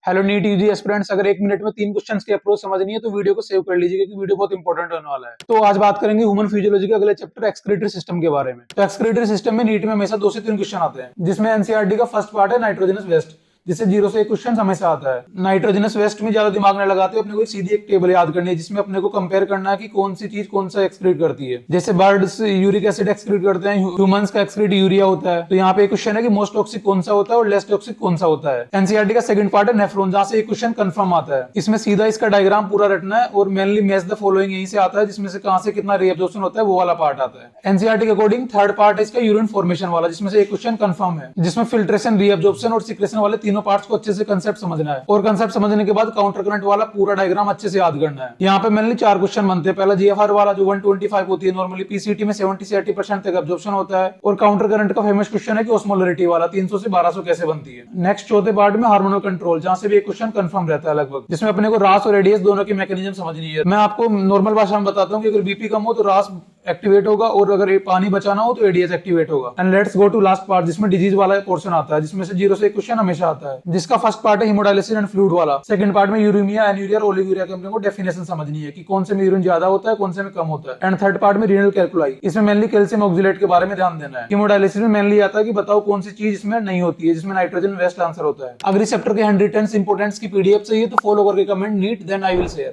Hello NEET UG aspirants, अगर 1 minute में 3 questions की अप्रोच समझनी है तो वीडियो को सेव कर लीजिए क्योंकि वीडियो बहुत इंपॉर्टेंट होने वाला है। तो आज बात करेंगे ह्यूमन फिजियोलॉजी के अगले चैप्टर एक्सक्रीटरी सिस्टम के बारे में। तो एक्सक्रीटरी सिस्टम में नीट में हमेशा 2 से 3 क्वेश्चन आते हैं, जिसमें एनसीईआरटी का फर्स्ट पार्ट है नाइट्रोजनस वेस्ट, जिससे 0 से 1 क्वेश्चन हमेशा आता है। नाइट्रोजनस वेस्ट में ज्यादा दिमाग न लगाते हो, अपने को सीधी एक टेबल याद करनी है जिसमें अपने को कंपेयर करना है कि कौन सी चीज कौन सा एक्सक्रीट करती है। जैसे बर्ड्स यूरिक एसिड एक्सक्रीट करते हैं, ह्यूमंस का एक्सक्रीट यूरिया होता है। तो यहाँ पे एक क्वेश्चन है कि मोस्ट टॉक्सिक कौन सा होता है और लेस टॉक्सिक कौन सा होता है। एनसीईआरटी का सेकंड पार्ट है नेफ्रॉन, जहां से एक क्वेश्चन कंफर्म आता है। इसमें सीधा इसका डायग्राम पूरा रटना है और मेनली मैच द फॉलोइंग यहीं से आता है, जिसमें से कहां से कितना रीअब्जॉर्प्शन होता है वो वाला पार्ट आता है। एनसीईआरटी के अकॉर्डिंग थर्ड पार्ट है इसका यूरिन फॉर्मेशन वाला, जिसमें से एक क्वेश्चन कंफर्म है, जिसमें फिल्ट्रेशन, रीअब्जॉर्प्शन और सिक्रेशन वाले तीनों पार्ट्स को अच्छे से कंसेप्ट समझना है। और कंसेप्ट समझने के बाद काउंटर करंट वाला पूरा डायग्राम अच्छे से याद करना है। यहाँ पे मेनली 4 क्वेश्चन बनते हैं। पहला जीएफआर वाला जो 125 होती है नॉर्मली, पीसीटी में 70 से 80% तक एब्जॉर्प्शन होता है। और काउंटर करंट का फेमस क्वेश्चन है कि ऑस्मोलरिटी वाला 300 से 1200 कैसे बनती है। नेक्स्ट चौथे पार्ट में हार्मोनल कंट्रोल, जहां से भी एक क्वेश्चन कंफर्म रहता है लगभग, जिसमें अपने को रास और रेडियस दोनों की मैकेनिज्म समझनी है। मैं आपको नॉर्मल भाषा में बताता हूँ कि अगर बीपी कम हो तो रास एक्टिवेट होगा और अगर पानी बचाना हो तो एडीएस एक्टिवेट होगा। And let's go to last part, जिसमें डिजीज वाला पोर्शन आता है, जिसमें से 0 से 1 क्वेश्चन हमेशा आता है। जिसका फर्स्ट पार्ट है हेमोडायलिसिस एंड फ्लूइड वाला। सेकंड पार्ट में यूरेमिया, एन्यूरिया और ओलिगोरिया के अपने को डेफिनेशन समझनी है कि कौन से में यूरिन ज्यादा होता है, कौन से में कम होता है। एंड थर्ड पार्ट में रीनल कैल्कुलाई, इसमें मेनली कैल्शियम ऑक्सिलेट के बारे में ध्यान देना है। हेमोडायलिसिस में मेनली आता है कि बताओ कौन सी चीज इसमें नहीं होती है, जिसमें नाइट्रोजन वेस्ट आंसर होता है। अगर इस चैप्टर के 100 इंपोर्टेंट्स की पीडीएफ चाहिए तो फॉलो करके comment neat then I will share.